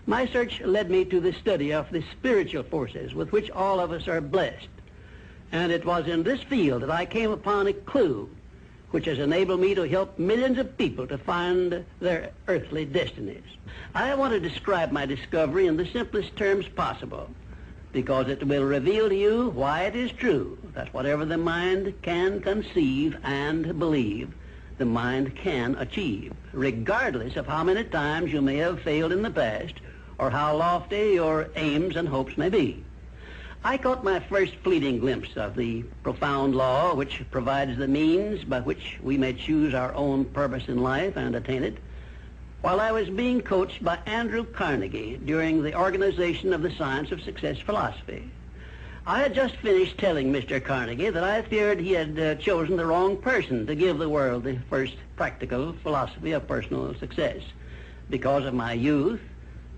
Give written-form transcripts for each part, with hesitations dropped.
My search led me to the study of the spiritual forces with which all of us are blessed. And it was in this field that I came upon a clue which has enabled me to help millions of people to find their earthly destinies. I want to describe my discovery in the simplest terms possible, because it will reveal to you why it is true that whatever the mind can conceive and believe, the mind can achieve, regardless of how many times you may have failed in the past or how lofty your aims and hopes may be. I caught my first fleeting glimpse of the profound law which provides the means by which we may choose our own purpose in life and attain it, while I was being coached by Andrew Carnegie during the organization of the Science of Success philosophy. I had just finished telling Mr. Carnegie that I feared he had chosen the wrong person to give the world the first practical philosophy of personal success because of my youth,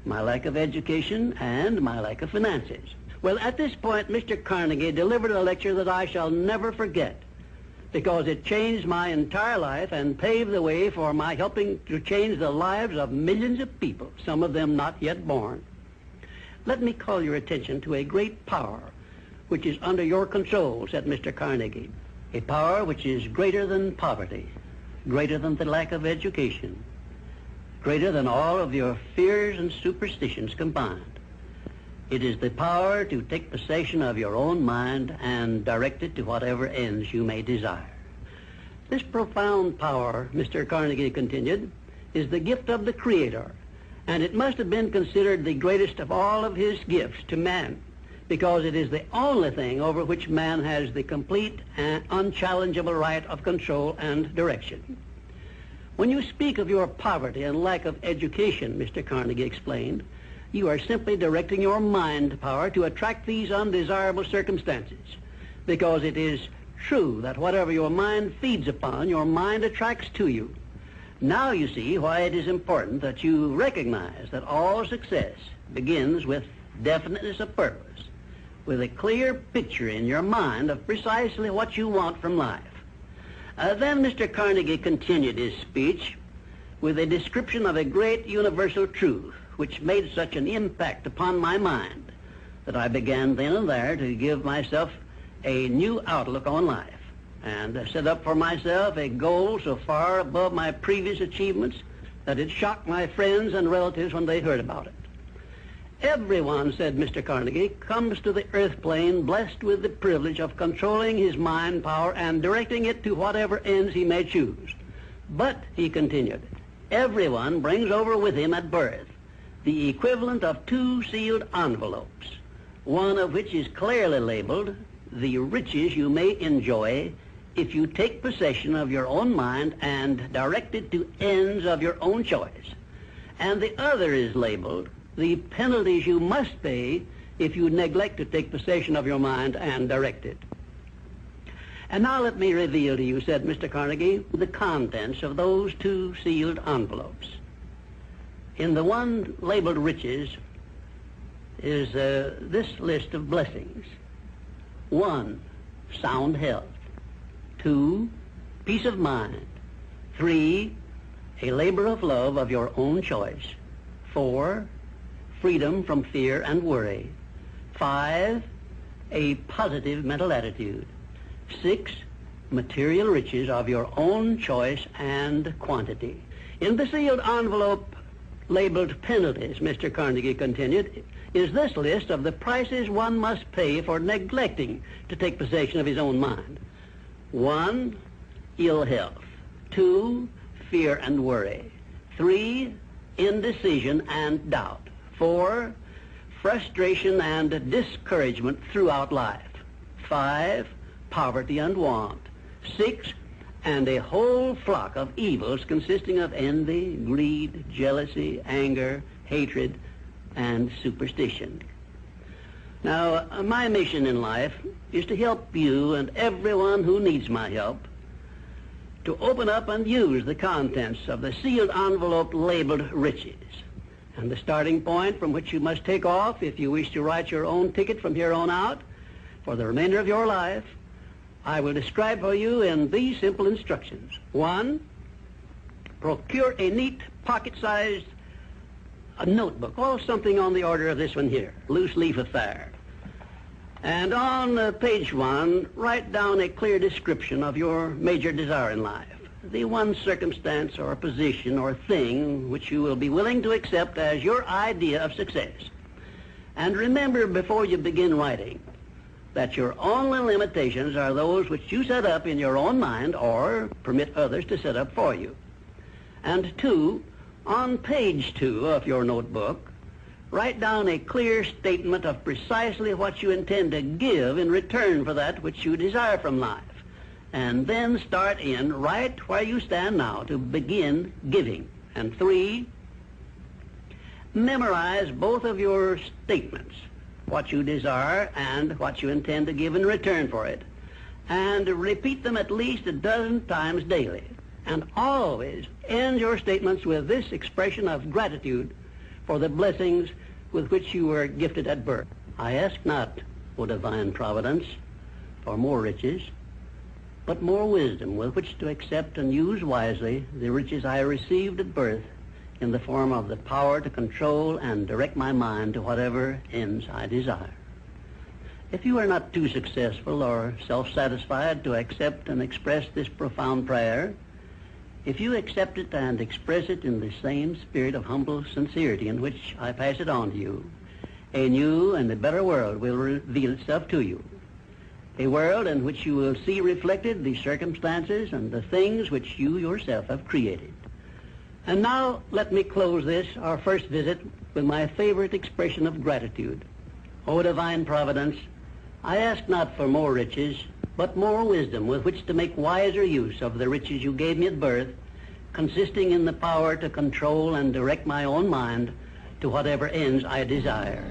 my lack of education, and my lack of finances. Well, at this point, Mr. Carnegie delivered a lecture that I shall never forget, because it changed my entire life and paved the way for my helping to change the lives of millions of people, some of them not yet born. Let me call your attention to a great power which is under your control, said Mr. Carnegie, a power which is greater than poverty, greater than the lack of education, greater than all of your fears and superstitions combined. It is the power to take possession of your own mind and direct it to whatever ends you may desire. This profound power, Mr. Carnegie continued, is the gift of the Creator, and it must have been considered the greatest of all of his gifts to man, because it is the only thing over which man has the complete and unchallengeable right of control and direction. When you speak of your poverty and lack of education, Mr. Carnegie explained, you are simply directing your mind power to attract these undesirable circumstances, because it is true that whatever your mind feeds upon, your mind attracts to you. Now you see why it is important that you recognize that all success begins with definiteness of purpose, with a clear picture in your mind of precisely what you want from life. Then Mr. Carnegie continued his speech with a description of a great universal truth which made such an impact upon my mind that I began then and there to give myself a new outlook on life and set up for myself a goal so far above my previous achievements that it shocked my friends and relatives when they heard about it. Everyone, said Mr. Carnegie, comes to the earth plane blessed with the privilege of controlling his mind power and directing it to whatever ends he may choose. But, he continued, everyone brings over with him at birth the equivalent of 2 sealed envelopes, one of which is clearly labeled, the riches you may enjoy if you take possession of your own mind and direct it to ends of your own choice. And the other is labeled, the penalties you must pay if you neglect to take possession of your mind and direct it. And now let me reveal to you, said Mr. Carnegie, the contents of those 2 sealed envelopes. In the one labeled riches is this list of blessings. 1, sound health. 2, peace of mind. 3, a labor of love of your own choice. 4, freedom from fear and worry. 5, a positive mental attitude. 6, material riches of your own choice and quantity. In the sealed envelope labeled penalties, Mr. Carnegie continued, is this list of the prices one must pay for neglecting to take possession of his own mind. 1, ill health. 2, fear and worry. 3, indecision and doubt. 4, frustration and discouragement throughout life. 5, poverty and want. 6, and a whole flock of evils consisting of envy, greed, jealousy, anger, hatred, and superstition. Now, my mission in life is to help you and everyone who needs my help to open up and use the contents of the sealed envelope labeled riches. And the starting point from which you must take off if you wish to write your own ticket from here on out for the remainder of your life, I will describe for you in these simple instructions. 1, procure a neat pocket-sized notebook, or something on the order of this one here, loose leaf affair. And on page 1, write down a clear description of your major desire in life, the one circumstance or position or thing which you will be willing to accept as your idea of success. And remember before you begin writing that your only limitations are those which you set up in your own mind or permit others to set up for you. And 2, on page 2 of your notebook, write down a clear statement of precisely what you intend to give in return for that which you desire from life. And then start in right where you stand now to begin giving. And 3, memorize both of your statements, what you desire and what you intend to give in return for it. And repeat them at least a dozen times daily. And always end your statements with this expression of gratitude for the blessings with which you were gifted at birth. I ask not, O divine providence, for more riches, but more wisdom with which to accept and use wisely the riches I received at birth in the form of the power to control and direct my mind to whatever ends I desire. If you are not too successful or self-satisfied to accept and express this profound prayer, if you accept it and express it in the same spirit of humble sincerity in which I pass it on to you, a new and a better world will reveal itself to you. A world in which you will see reflected the circumstances and the things which you yourself have created. And now let me close this, our first visit, with my favorite expression of gratitude. O divine providence, I ask not for more riches, but more wisdom with which to make wiser use of the riches you gave me at birth, consisting in the power to control and direct my own mind to whatever ends I desire.